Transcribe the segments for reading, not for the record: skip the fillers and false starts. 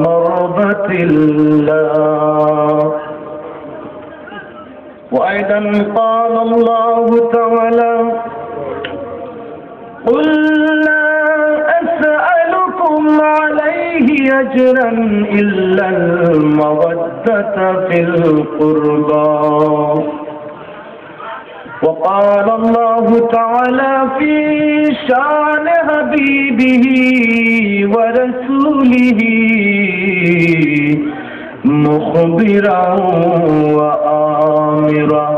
مرضة الله. وأيضا قال الله تعالى: قل لا أسألكم عليه أجرا إلا المودة في القربى. وقال الله تعالى في شان حبيبه ورسوله مخبرا وآمرا: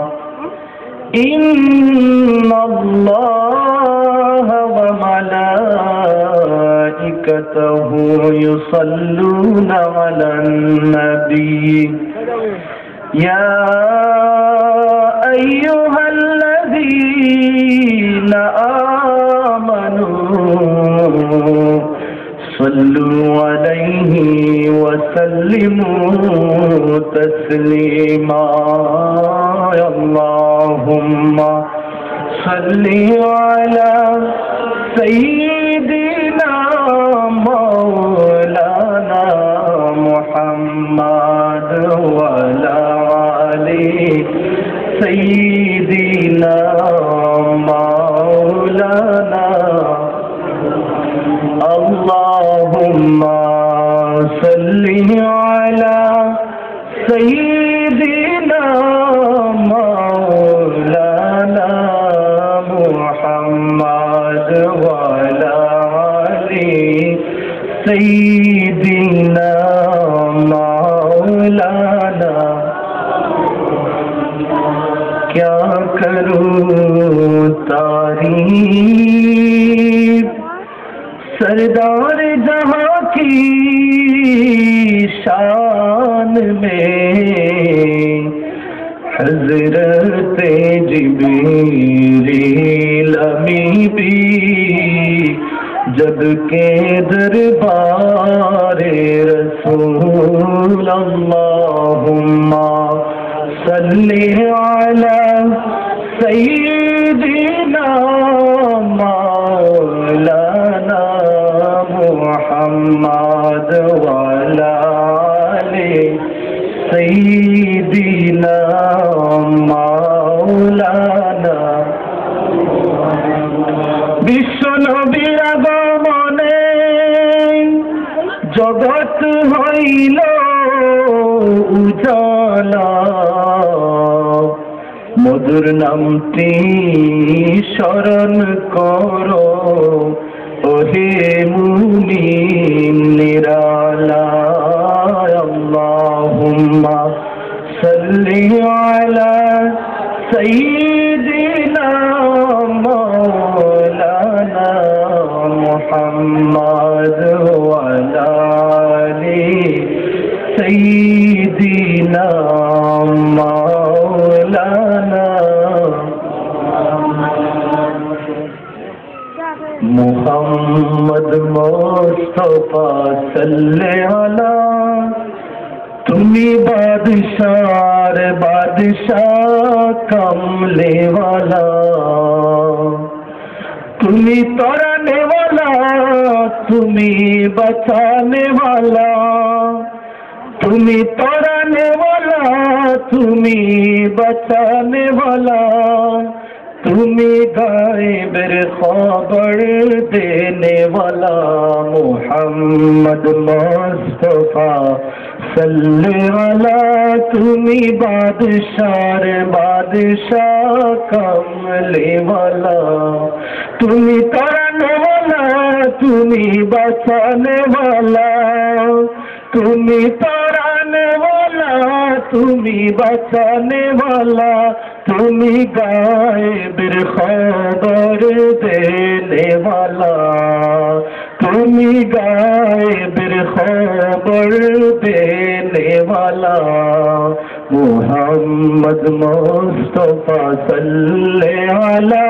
إن الله وملائكته يصلون على النبي يا أيها الذين آمنوا صلوا عليه وسلموا تسليما. اللهم صل على سيدنا مولانا محمد وعلى آل سيدنا مولانا. اللهم صل على سيدنا مولانا محمد وعلى آل سيدنا مولانا. क्या करूं तारीफ सरदार जहां की शान में, हजरत जिब्रील अमी भी जब के दरबार रसूल। अल्लाहुम्मा सल्ली अला सय्यिदिना मौलाना मुहम्मद वअला आलि सय्यिदिना मौलाना। विश्व नबीर আগমনে জগৎ হইল উজালা, মধুর নামটি স্মরণ করো ওহে মুমিন নিরালা। আল্লাহুম্মা সাল্লি আলা সাইয়্যিদিনা মাওলানা মুহাম্মদ ওয়া আলা আলি सय्यिदिना मौलाना। मुहम्मद मुस्तफा सल्ले अला, तुमी बादशाह बादशाह कमले वाला, तुमी तोड़ने वाला तुमी बचाने वाला, तुमी तोड़ने वाला तुमी बचाने वाला, तुमी गायबेर खबर देने वाला। मुहम्मद मुस्तफा सल्ले अला, तुमी बादशाह बादशाह कमले वाला, तुमी तोड़ने वाला तुमी बचाने वाला, तुमी तोड़ने वाला तुमी बचाने वाला, तुमी गायबेर खबर देने वाला, तुमी गायबेर खबर देने वाला। मुहम्मद मुस्तफा सल्ले अला,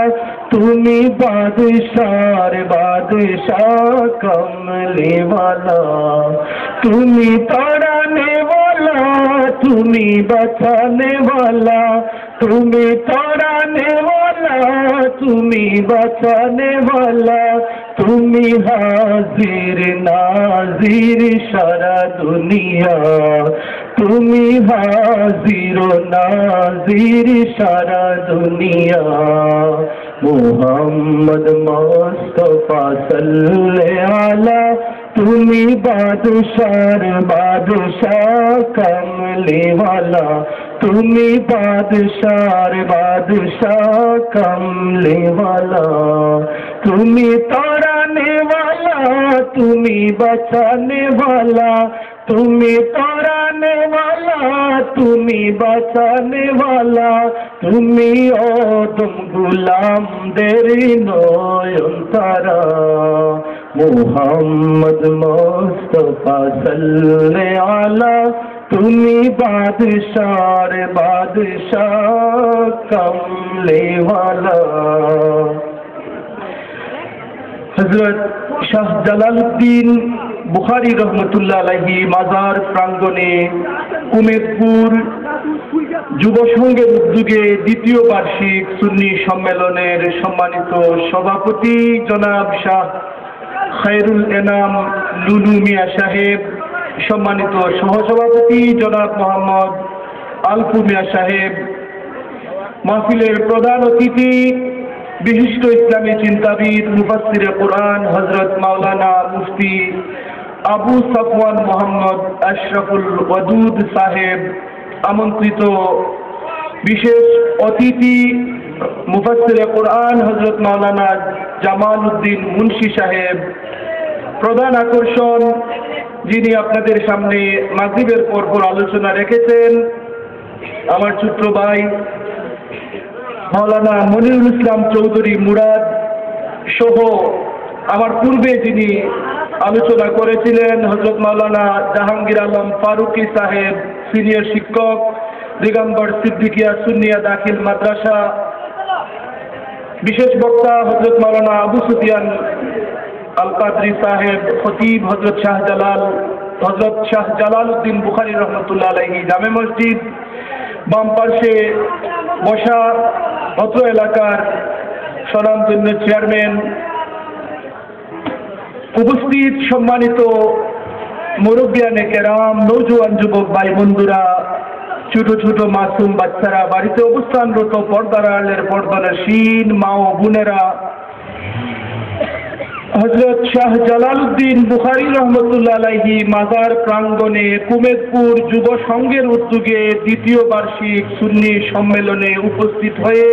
तुमी बादशाह बादशाह कमले वाला, तुमी तोड़ने वाला तुमी बचाने वाला, तुमी तोड़ने वाला तुमी बचाने वाला, তুমি হাজির নাজির সারা দুনিয়া, তুমি হাজির নাজির সারা দুনিয়া। মুহাম্মদ মুস্তাফা সাল্লাল্লাহু আলা, তুমি বাদশার বাদশাহ কমলি ওয়ালা, তুমি বাদশার বাদশাহ কমলি ওয়ালা। তুমি তারানে वाला, তুমি বাঁচানে वाला, তুমি তারানে वाला, তুমি বাঁচানে वाला। তুমি ওদম গোলামদের নয়ন তারা, মুহাম্মদ মুস্তাফা সাল্লাল্লাহু আলা, তুমি বাদশার বাদশাহ কমলি ওয়ালা। হযরত শাহ জালালউদ্দিন বুখারী রহমতুল্লাহ আলাইহি মাজার প্রাঙ্গণে কুমেদপুর যুব সংঘের উদ্যোগে দ্বিতীয় বার্ষিক সুন্নি সম্মেলনের সম্মানিত সভাপতি জনাব শাহ খায়রুল এনাম লুলু মিয়া সাহেব, সম্মানিত সহসভাপতি জনাব মোহাম্মদ আলপু মিয়া সাহেব, মাহফিলের প্রধান অতিথি বিশিষ্ট ইসলামী চিন্তাবিদ মুফাসসিরে কুরআন হযরত মাওলানা মুফতি আবু সাফওয়ান মোহাম্মদ আশরাফুল ওয়াদুদ সাহেব, আমন্ত্রিত বিশেষ অতিথি মুফাসসিরে কুরআন হযরত মাওলানা জামাল উদ্দিন মুন্সি সাহেব, প্রধান আকর্ষণ যিনি আপনাদের সামনে মাগরিবের পরপর আলোচনা রেখেছেন আমার ছোট্ট ভাই মাওলানা মনিরুল ইসলাম চৌধুরী মুরাদ সহ আমার পূর্বে যিনি আলোচনা করেছিলেন হযরত মাওলানা জাহাঙ্গীর আলম ফারুকি সাহেব, সিনিয়র শিক্ষক, দিগম্বর সিদ্দিকিয়া সুন্নিয়া দাখিল মাদ্রাসা। বিশেষ বক্তা হযরত মাওলানা আবু সুফিয়ান আল কাদরি সাহেব, খতিব হযরত শাহ জালালউদ্দিন বুখারী রহমতুল্লাহ আলাইহি জামে মসজিদ। বাম পার্শ্বে বসা অত্র এলাকার স্বনামধন্য চেয়ারম্যান, উপস্থিত সম্মানিত মুরব্বিয়ানে কেরাম, নৌজওয়ান যুবক ভাই বন্ধুরা, ছোট ছোট মাসুম বাচ্চারা, বাড়িতে অবস্থানরত পর্দার আড়ালের পর্দানশীন মা ও বোনেরা, হযরত শাহ জালালউদ্দিন বুখারী রহমতুল্লাহ আলাইহি মাজার প্রাঙ্গণে কুমেদপুর যুব সংঘের উদ্যোগে দ্বিতীয় বার্ষিক সুন্নি সম্মেলনে উপস্থিত হয়ে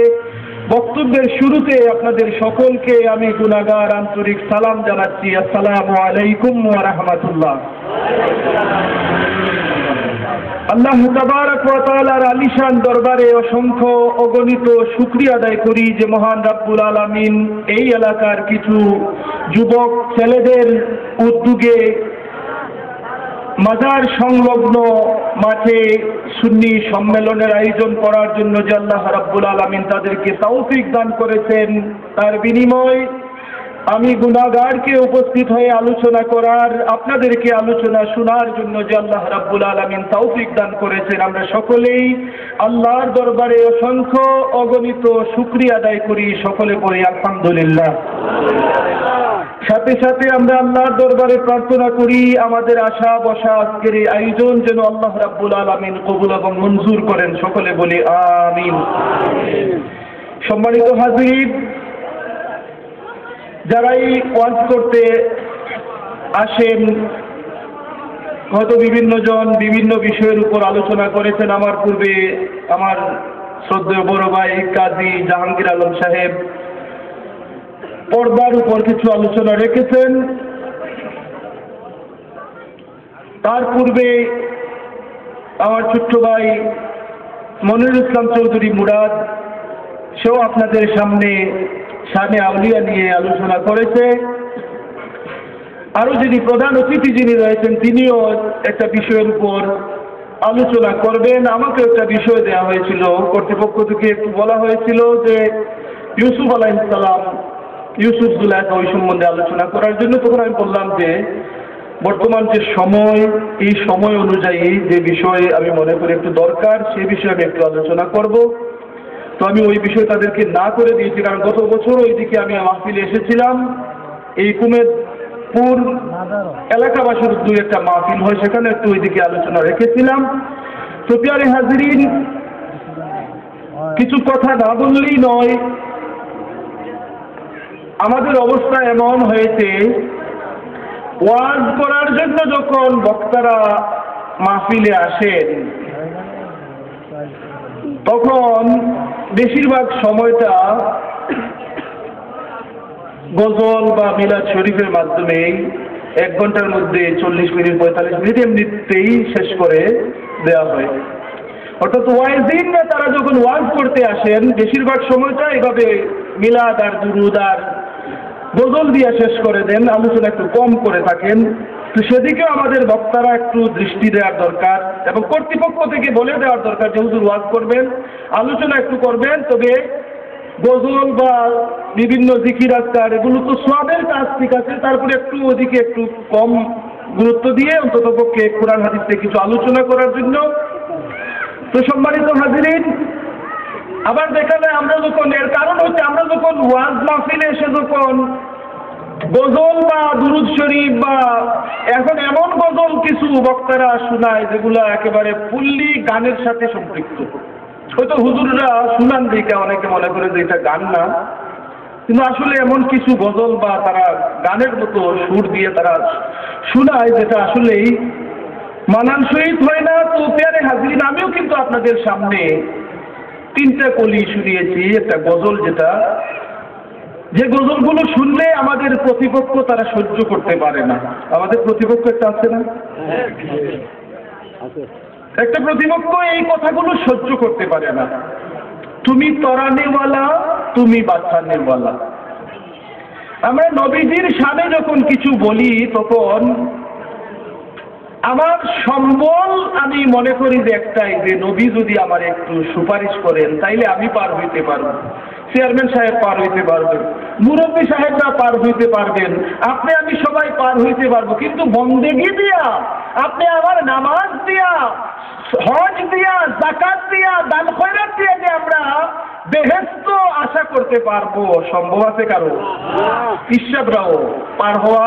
বক্তব্যের শুরুতে আপনাদের সকলকে আমি গুনাহগার আন্তরিক সালাম জানাচ্ছি। আসসালামু আলাইকুম ওয়া রাহমাতুল্লাহ। আল্লাহ তাবারক ওয়া তাআলার আলিশান দরবারে অসংখ্য অগণিত শুকরিয়া আদায় করি যে মহান রাব্বুল আলামিন এই এলাকার কিছু যুবক ছেলেদের উদ্যোগে মাজার সংলগ্ন মাঠে সুন্নি সম্মেলনের আয়োজন করার জন্য যে আল্লাহ রাব্বুল আলামিন তাদেরকে তৌফিক দান করেছেন, তার বিনিময় আমি গুনাহগারকে উপস্থিত হয়ে আলোচনা করার, আপনাদেরকে আলোচনা শোনার জন্য যে আল্লাহ রাব্বুল আলামিন তৌফিক দান করেছেন, আমরা সকলেই আল্লাহর দরবারে অসংখ্য অগণিত শুকরিয়া আদায় করি। সকলে পড়ি আলহামদুলিল্লাহ। সাথে সাথে আমরা আল্লাহর দরবারে প্রার্থনা করি আমাদের আশা বসা আজকের এই আয়োজন যেন আল্লাহ রাব্বুল আলামিন কবুল এবং মঞ্জুর করেন। সকলে বলি আমিন। সম্মানিত হাজির, যারাই ওয়াজ করতে আসেন, হয়তো বিভিন্ন জন বিভিন্ন বিষয়ের উপর আলোচনা করেছেন। আমার পূর্বে আমার শ্রদ্ধেয় বড় ভাই কাজী জাহাঙ্গীর আলম সাহেব পর্দার উপর কিছু আলোচনা রেখেছেন। তার পূর্বে আমার ছোট্ট ভাই মনিরুল ইসলাম চৌধুরী মুরাদ সেও আপনাদের সামনে শানে আউলিয়া নিয়ে আলোচনা করেছে। আরো যিনি প্রধান অতিথি যিনি রয়েছেন তিনিও একটা বিষয়ের উপর আলোচনা করবেন। আমাকে একটা বিষয় দেওয়া হয়েছিল, কর্তৃপক্ষ থেকে একটু বলা হয়েছিল যে ইউসুফ আলাইহিস সালাম, ইউসুফ জুলাইখা ওই সম্বন্ধে আলোচনা করার জন্য। তখন আমি বললাম যে বর্তমান যে সময়, এই সময় অনুযায়ী যে বিষয়ে আমি মনে করি একটু দরকার, সেই বিষয়ে আমি একটু আলোচনা করব। তো আমি ওই বিষয় তাদেরকে না করে দিয়েছি, কারণ গত বছর ওই দিকে আমি মাহফিলে এসেছিলাম। এই কুমেদপুর এলাকাবাসীর দুই একটা মাহফিল হয়, সেখানে একটু ওইদিকে আলোচনা রেখেছিলাম। তো প্রিয় হাজিরিন, কিছু কথা না বললেই নয়। আমাদের অবস্থা এমন হয়েছে, ওয়াজ করার জন্য যখন বক্তারা মাহফিলে আসেন তখন বেশিরভাগ সময়টা গজল বা মিলাদ শরীফের মাধ্যমে 1 ঘন্টার মধ্যে 40 মিনিট 45 মিনিট এমনিতেই শেষ করে দেওয়া হয়। অর্থাৎ ওয়াইজিনরা তারা যখন ওয়াজ করতে আসেন বেশিরভাগ সময়টা এভাবে মিলাদ আর দুরুদ আর গজল দিয়ে শেষ করে দেন, আলোচনা একটু কম করে থাকেন। তো সেদিকেও আমাদের বক্তারা একটু দৃষ্টি দেওয়ার দরকার এবং কর্তৃপক্ষ থেকে বলে দেওয়ার দরকার যে হুজুর ওয়াজ করবেন, আলোচনা একটু করবেন, তবে গজল বা বিভিন্ন জিকির আজকার এগুলো তো সওয়াবের কাজ, ঠিক আছে, তারপরে একটু ওদিকে একটু কম গুরুত্ব দিয়ে অন্ততপক্ষে কোরআন হাদিস থেকে কিছু আলোচনা করার জন্য। তো সম্মানিত হাজিরিন, আবার দেখা যায় আমরা যখন, এর কারণ হচ্ছে আমরা যখন ওয়াজ মাহফিলে এসে যখন গজল বা দুরুদ শরীফ বা এখন এমন গজল কিছু বক্তারা শোনায় যেগুলা একেবারে ফুললি গানের সাথে সম্পৃক্ত। হয়তো হুজুররা শুনান দিকে অনেকে মনে করে যে এটা গান না, কিন্তু আসলে এমন কিছু গজল বা তারা গানের মতো সুর দিয়ে তারা শোনায় যেটা আসলেই মানানসই হয় না। তো প্রিয় হাজিরিন, আমিও কিন্তু আপনাদের সামনে 3টা কলি শুনিয়েছি, একটা গজল যে গজলগুলো শুনলে আমাদের প্রতিপক্ষ তারা সহ্য করতে পারে না। আমাদের প্রতিপক্ষ একটা আছে না, একটা প্রতিপক্ষ এই কথাগুলো সহ্য করতে পারে না। তুমি তরানেওয়ালা, তুমি বাঁচানেওয়ালা। আমরা নবীজির শানে যখন কিছু বলি তখন আমার সম্বল আমি মনে করি যে একটাই, যে নবী যদি আমার একটু সুপারিশ করেন তাইলে আমি পার হইতে পারবো, চেয়ারম্যান সাহেব পার হইতে পারবেন, মুরব্বী সাহেবরা পার হইতে পারবেন, আপনি আমি সবাই পার হইতে পারবো। কিন্তু বন্দেগি দিয়া, আপনি আমার নামাজ দিয়া, হজ দিয়া, যাকাত দিয়া, দান খয়রাত দিয়া যে আমরা বেহেশত আশা করতে পারবো, সম্ভব আছে কারো? ইশরাকরাও পার হওয়া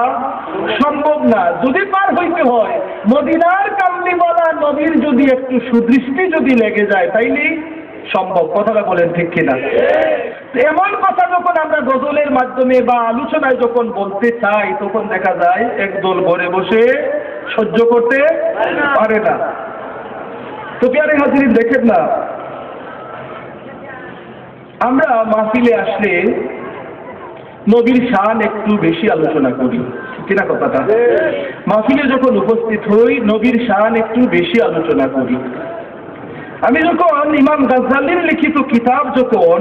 সম্ভব না। যদি পার হইতে হয় মদিনার কামলিওয়ালা নবীর যদি একটু সুদৃষ্টি যদি লেগে যায় তাইলেই সম্ভব। কথাটা বলেন ঠিক কিনা? এমন কথা যখন আমরা গজলের মাধ্যমে বা আলোচনায় যখন বলতে চাই তখন দেখা যায় একদল ঘরে বসে সহ্য করতে পারে না। তো প্রিয় হাজিরিন, দেখেন না, আমরা মাহফিলে আসলে নবীর শান একটু বেশি আলোচনা করি, কিনা কথাটা? মাহফিলে যখন উপস্থিত হই নবীর শান একটু বেশি আলোচনা করি। আমি যখন ইমাম গাজ্জালির লিখিত কিতাব যখন